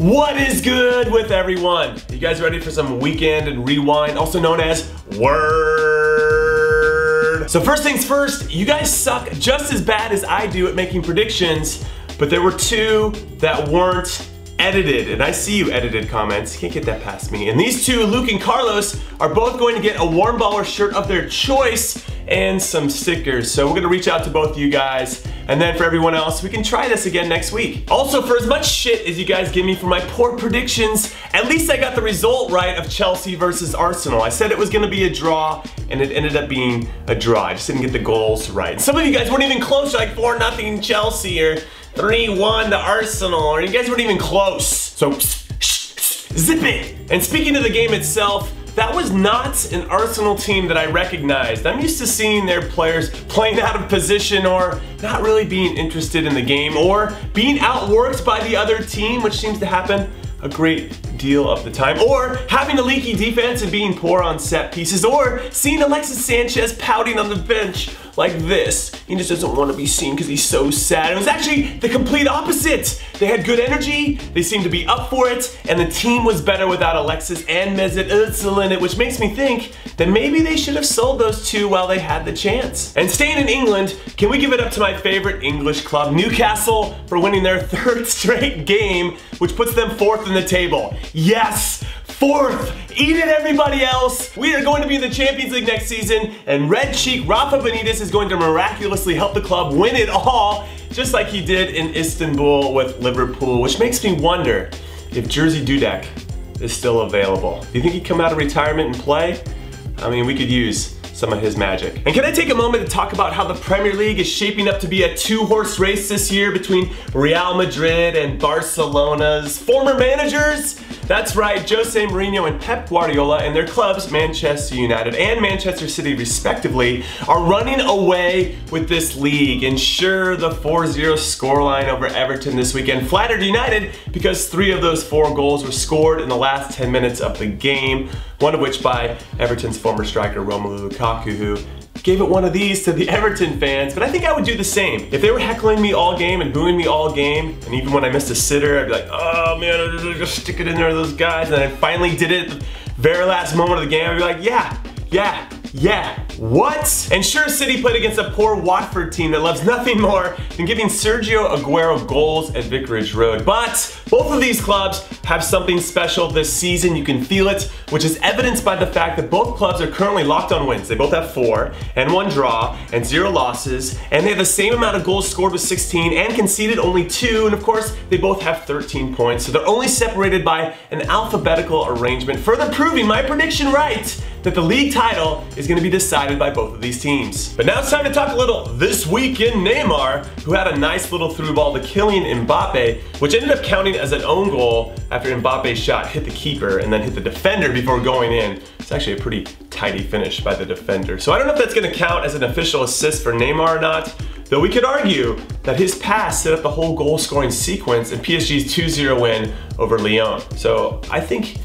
What is good with everyone? You guys ready for some weekend and rewind, also known as Word? So first things first, you guys suck just as bad as I do at making predictions, but there were two that weren't edited, and I see you edited comments, can't get that past me. And these two, Luke and Carlos, are both going to get a Warmballer shirt of their choice and some stickers. So we're gonna reach out to both of you guys, and then for everyone else, we can try this again next week. Also, for as much shit as you guys give me for my poor predictions, at least I got the result right of Chelsea versus Arsenal. I said it was gonna be a draw, and it ended up being a draw. I just didn't get the goals right. Some of you guys weren't even close, like 4-0 Chelsea, or 3-1 to Arsenal, or you guys weren't even close. So, zip it! And speaking of the game itself, that was not an Arsenal team that I recognized. I'm used to seeing their players playing out of position or not really being interested in the game or being outworked by the other team, which seems to happen a great deal of the time, or having a leaky defense and being poor on set pieces, or seeing Alexis Sanchez pouting on the bench like this. He just doesn't want to be seen because he's so sad. It was actually the complete opposite. They had good energy, they seemed to be up for it, and the team was better without Alexis and Mesut Özil in it, which makes me think that maybe they should have sold those two while they had the chance. And staying in England, can we give it up to my favorite English club, Newcastle, for winning their third straight game, which puts them fourth in the table. Yes, fourth! Eat it, everybody else! We are going to be in the Champions League next season, and Red Cheek Rafa Benitez is going to miraculously help the club win it all, just like he did in Istanbul with Liverpool, which makes me wonder if Jersey Dudek is still available. Do you think he'd come out of retirement and play? I mean, we could use some of his magic. And can I take a moment to talk about how the Premier League is shaping up to be a two-horse race this year between Real Madrid and Barcelona's former managers? That's right, Jose Mourinho and Pep Guardiola and their clubs, Manchester United and Manchester City respectively, are running away with this league. And sure, the 4-0 scoreline over Everton this weekend flattered United because 3 of those 4 goals were scored in the last 10 minutes of the game, one of which by Everton's former striker Romelu Lukaku, who gave it one of these to the Everton fans. But I think I would do the same. If they were heckling me all game and booing me all game, and even when I missed a sitter, I'd be like, oh man, I'm just stick it in there to those guys. And then I finally did it at the very last moment of the game. I'd be like, yeah, what? And sure, City played against a poor Watford team that loves nothing more than giving Sergio Aguero goals at Vicarage Road. But both of these clubs have something special this season. You can feel it, which is evidenced by the fact that both clubs are currently locked on wins. They both have 4 and 1 draw and 0 losses, and they have the same amount of goals scored with 16 and conceded only 2, and of course, they both have 13 points, so they're only separated by an alphabetical arrangement, further proving my prediction right, that the league title is going to be decided by both of these teams. But now it's time to talk a little This Week in Neymar, who had a nice little through ball to Kylian Mbappe, which ended up counting as an own goal after Mbappe's shot hit the keeper and then hit the defender before going in. It's actually a pretty tidy finish by the defender. So I don't know if that's going to count as an official assist for Neymar or not, though we could argue that his pass set up the whole goal scoring sequence in PSG's 2-0 win over Lyon. So I think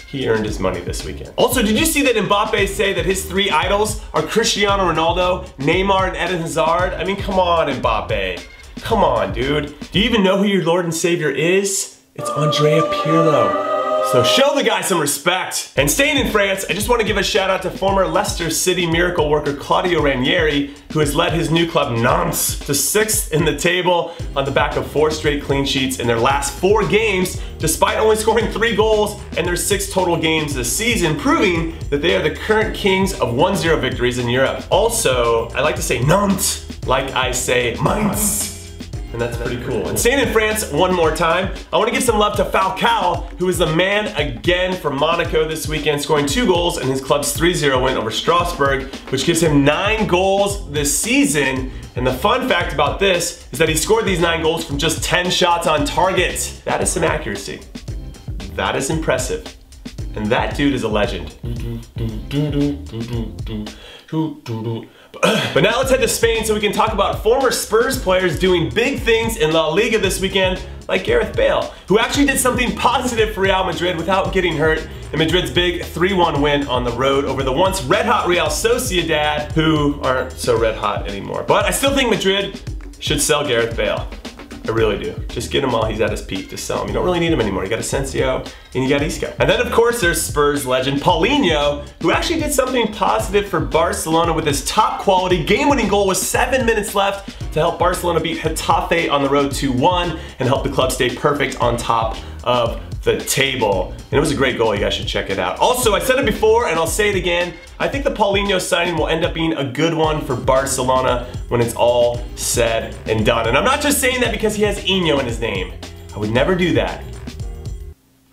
he earned his money this weekend. Also, did you see that Mbappe say that his 3 idols are Cristiano Ronaldo, Neymar, and Eden Hazard? I mean, come on, Mbappe. Come on, dude. Do you even know who your Lord and Savior is? It's Andrea Pirlo. So show the guy some respect. And staying in France, I just want to give a shout out to former Leicester City miracle worker Claudio Ranieri, who has led his new club Nantes to 6th in the table on the back of 4 straight clean sheets in their last 4 games, despite only scoring 3 goals in their 6 total games this season, proving that they are the current kings of 1-0 victories in Europe. Also, I like to say Nantes like I say Mainz. And that's pretty cool. And staying in France one more time, I want to give some love to Falcao, who is the man again for Monaco this weekend, scoring 2 goals in his club's 3-0 win over Strasbourg, which gives him 9 goals this season. And the fun fact about this is that he scored these 9 goals from just 10 shots on target. That is some accuracy. That is impressive. And that dude is a legend. But now let's head to Spain so we can talk about former Spurs players doing big things in La Liga this weekend, like Gareth Bale, who actually did something positive for Real Madrid without getting hurt in Madrid's big 3-1 win on the road over the once red-hot Real Sociedad, who aren't so red-hot anymore. But I still think Madrid should sell Gareth Bale. I really do. Just get him while he's at his peak. Just sell him. You don't really need him anymore. You got Asensio and you got Isco. And then of course there's Spurs legend Paulinho, who actually did something positive for Barcelona with his top quality game-winning goal with 7 minutes left to help Barcelona beat Getafe on the road 2-1 and help the club stay perfect on top of the table. And it was a great goal. You guys should check it out. Also, I said it before and I'll say it again. I think the Paulinho signing will end up being a good one for Barcelona when it's all said and done. And I'm not just saying that because he has Eno in his name. I would never do that.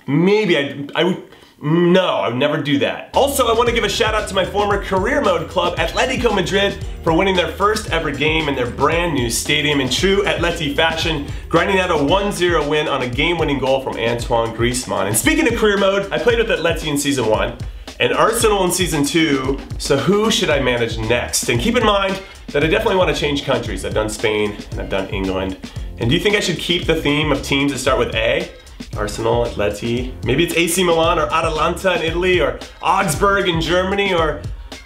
Maybe I would. No, I would never do that. Also, I want to give a shout out to my former career mode club, Atletico Madrid, for winning their first ever game in their brand new stadium in true Atleti fashion, grinding out a 1-0 win on a game-winning goal from Antoine Griezmann. And speaking of career mode, I played with Atleti in season 1 and Arsenal in season 2, so who should I manage next? And keep in mind that I definitely want to change countries. I've done Spain and I've done England. And do you think I should keep the theme of teams that start with A? Arsenal, Atleti, maybe it's AC Milan or Atalanta in Italy or Augsburg in Germany or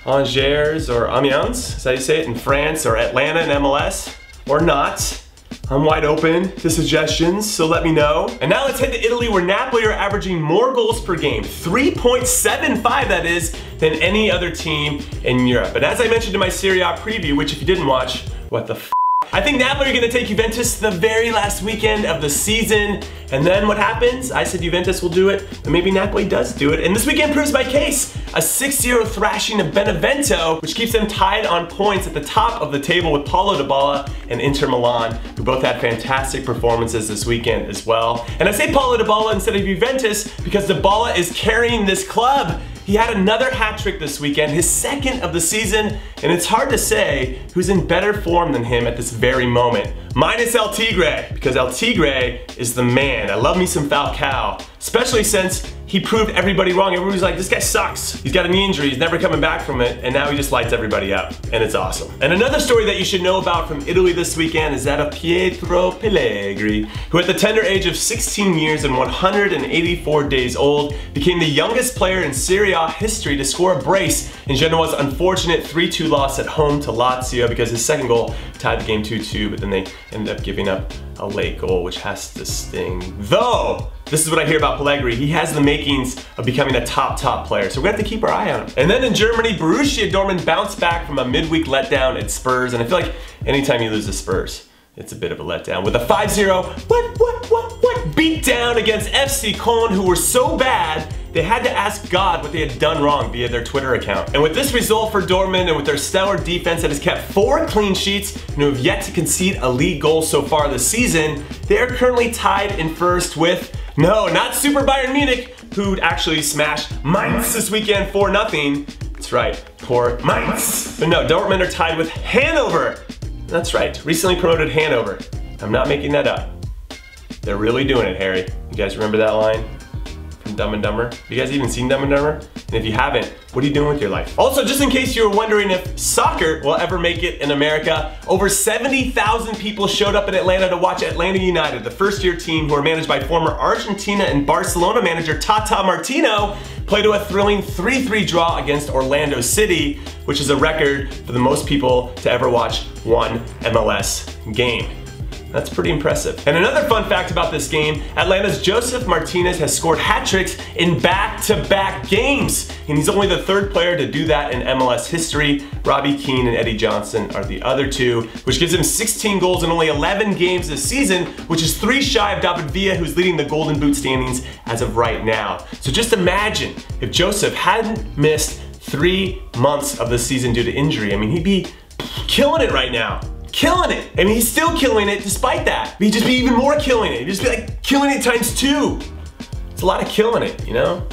Angers or Amiens, is that how you say it, in France, or Atlanta in MLS, or not. I'm wide open to suggestions, so let me know. And now let's head to Italy, where Napoli are averaging more goals per game, 3.75 that is, than any other team in Europe. And as I mentioned in my Serie A preview, which if you didn't watch, what the f***, I think Napoli are going to take Juventus the very last weekend of the season. And then what happens? I said Juventus will do it, but maybe Napoli does do it. And this weekend proves my case. A 6-0 thrashing of Benevento, which keeps them tied on points at the top of the table with Paulo Dybala and Inter Milan, who both had fantastic performances this weekend as well. And I say Paulo Dybala instead of Juventus because Dybala is carrying this club. He had another hat trick this weekend, his second of the season, and it's hard to say who's in better form than him at this very moment. Minus El Tigre, because El Tigre is the man. I love me some Falcao, especially since he proved everybody wrong. Everybody's like, this guy sucks. He's got a knee injury, he's never coming back from it, and now he just lights everybody up, and it's awesome. And another story that you should know about from Italy this weekend is that of Pietro Pillai, who at the tender age of 16 years and 184 days old, became the youngest player in Serie A history to score a brace in Genoa's unfortunate 3-2 loss at home to Lazio, because his second goal tied the game 2-2, but then they ended up giving up a late goal, which has to sting. Though, this is what I hear about Pellegrini. He has the makings of becoming a top player, so we're gonna have to keep our eye on him. And then in Germany, Borussia Dortmund bounced back from a midweek letdown at Spurs, and I feel like anytime you lose to Spurs, it's a bit of a letdown, with a 5-0 beat down against FC Köln, who were so bad they had to ask God what they had done wrong via their Twitter account. And with this result for Dortmund and with their stellar defense that has kept 4 clean sheets and who have yet to concede a league goal so far this season, they are currently tied in first with, no, not Super Bayern Munich, who actually smashed Mainz this weekend 4-0. That's right, poor Mainz. But no, Dortmund are tied with Hanover. That's right, recently promoted Hanover. I'm not making that up. They're really doing it, Harry. You guys remember that line from Dumb and Dumber? Have you guys even seen Dumb and Dumber? And if you haven't, what are you doing with your life? Also, just in case you were wondering if soccer will ever make it in America, over 70,000 people showed up in Atlanta to watch Atlanta United, the first-year team who are managed by former Argentina and Barcelona manager Tata Martino, play to a thrilling 3-3 draw against Orlando City, which is a record for the most people to ever watch one MLS game. That's pretty impressive. And another fun fact about this game, Atlanta's Joseph Martinez has scored hat tricks in back-to-back games. And he's only the 3rd player to do that in MLS history. Robbie Keane and Eddie Johnson are the other 2, which gives him 16 goals in only 11 games this season, which is 3 shy of David Villa, who's leading the Golden Boot standings as of right now. So just imagine if Joseph hadn't missed 3 months of the season due to injury. I mean, he'd be killing it right now. Killing it. I mean, he's still killing it despite that. But he'd just be even more killing it. He'd just be like killing it times 2. It's a lot of killing it, you know?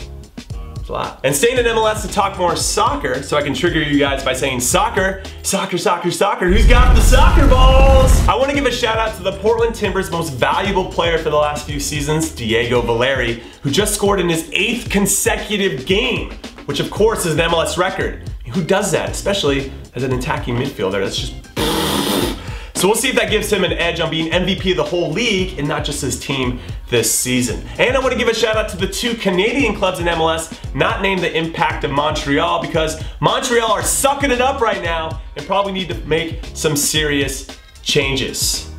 It's a lot. And staying in MLS to talk more soccer, so I can trigger you guys by saying soccer, soccer, soccer, soccer. Who's got the soccer balls? I want to give a shout out to the Portland Timbers' most valuable player for the last few seasons, Diego Valeri, who just scored in his 8th consecutive game, which of course is an MLS record. I mean, who does that, especially as an attacking midfielder? That's just... So we'll see if that gives him an edge on being MVP of the whole league and not just his team this season. And I want to give a shout out to the 2 Canadian clubs in MLS not named the Impact of Montreal, because Montreal are sucking it up right now and probably need to make some serious changes.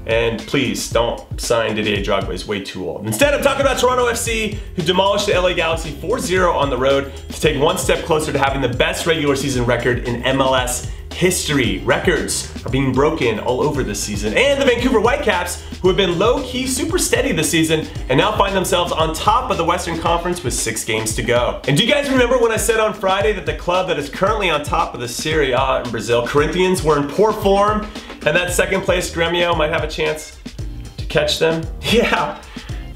And please don't sign Didier Drogba, he's way too old. Instead, I'm talking about Toronto FC, who demolished the LA Galaxy 4-0 on the road to take one step closer to having the best regular season record in MLS history. Records are being broken all over this season. And the Vancouver Whitecaps, who have been low-key super steady this season and now find themselves on top of the Western Conference with 6 games to go. And do you guys remember when I said on Friday that the club that is currently on top of the Serie A in Brazil, Corinthians, were in poor form and that second place Grêmio might have a chance to catch them? Yeah.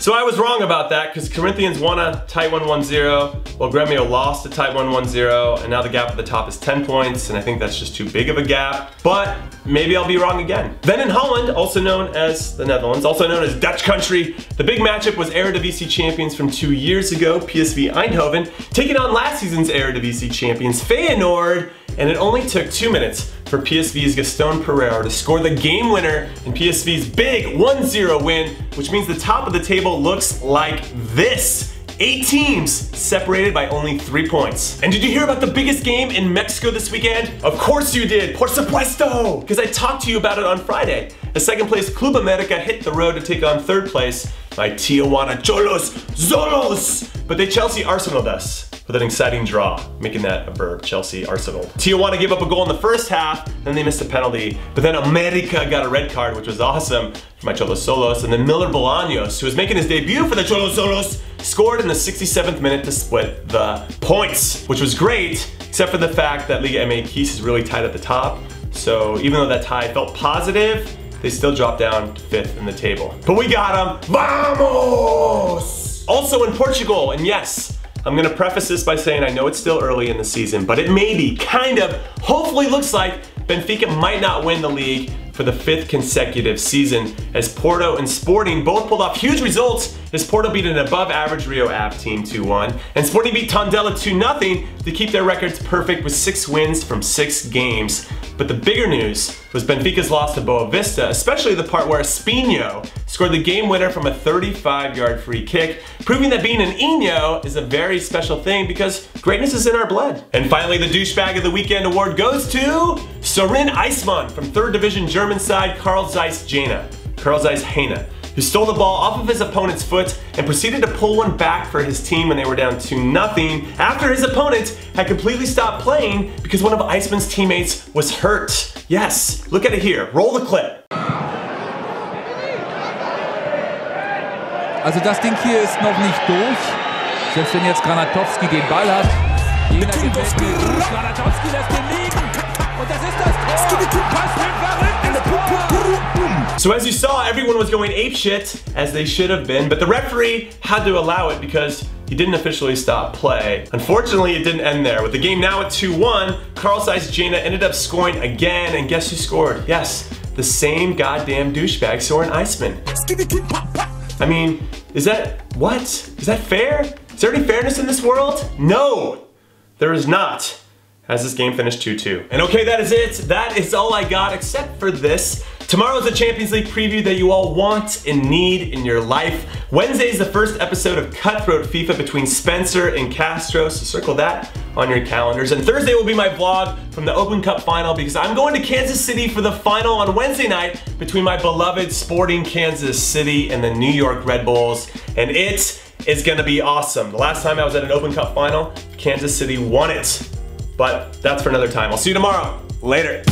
So I was wrong about that because Corinthians won a tight 1-1-0, while Grêmio lost a tight 1-1-0, and now the gap at the top is 10 points, and I think that's just too big of a gap, but maybe I'll be wrong again. Then in Holland, also known as the Netherlands, also known as Dutch country, the big matchup was Eredivisie champions from 2 years ago, PSV Eindhoven, taking on last season's Eredivisie champions, Feyenoord, and it only took 2 minutes for PSV's Gaston Pereira to score the game winner in PSV's big 1-0 win, which means the top of the table looks like this. 8 teams separated by only 3 points. And did you hear about the biggest game in Mexico this weekend? Of course you did, por supuesto, because I talked to you about it on Friday. The second place Club America hit the road to take on third place by Tijuana Cholos Zolos, but they Chelsea Arsenaled us with an exciting draw, making that a verb, Chelsea Arsenal. Tijuana gave up a goal in the first half, then they missed a penalty, but then America got a red card, which was awesome for my Cholos Solos, and then Miller Bolaños, who was making his debut for the Cholos Solos, scored in the 67th minute to split the points, which was great, except for the fact that Liga MX is really tight at the top, so even though that tie felt positive, they still dropped down to 5th in the table. But we got them, vamos! Also in Portugal, and yes, I'm gonna preface this by saying I know it's still early in the season, but it maybe, kind of, hopefully looks like Benfica might not win the league for the 5th consecutive season, as Porto and Sporting both pulled off huge results, as Porto beat an above-average Rio Ave team 2-1, and Sporting beat Tondela 2-0 to keep their records perfect with 6 wins from 6 games. But the bigger news was Benfica's loss to Boa Vista, especially the part where Espinho scored the game winner from a 35-yard free kick, proving that being an Inho is a very special thing because greatness is in our blood. And finally, the douchebag of the weekend award goes to Sorin Eismann from 3rd Division German side Karl Zeiss Jena, who stole the ball off of his opponent's foot and proceeded to pull one back for his team when they were down 2-0 after his opponent had completely stopped playing because one of Eismann's teammates was hurt. Yes, look at it here. Roll the clip. Also das Ding hier ist noch nicht durch. Selbst wenn jetzt Granatowski den Ball hat. Jena gefällt mir gut. Granatowski lässt den liegen. Und das ist das Tor. Pass mit verrücktes Tor. So as you saw, everyone was going apeshit, as they should have been, but the referee had to allow it because he didn't officially stop play. Unfortunately, it didn't end there. With the game now at 2-1, Karl Zeiss Jena ended up scoring again, and guess who scored? Yes, the same goddamn douchebag, Sorin Eismann. I mean, is that, what? Is that fair? Is there any fairness in this world? No, there is not. As this game finished 2-2. And okay, that is it. That is all I got except for this. Tomorrow's the Champions League preview that you all want and need in your life. Wednesday is the first episode of Cutthroat FIFA between Spencer and Castro, so circle that on your calendars. And Thursday will be my vlog from the Open Cup final because I'm going to Kansas City for the final on Wednesday night between my beloved Sporting Kansas City and the New York Red Bulls. And it is gonna be awesome. The last time I was at an Open Cup final, Kansas City won it. But that's for another time. I'll see you tomorrow. Later.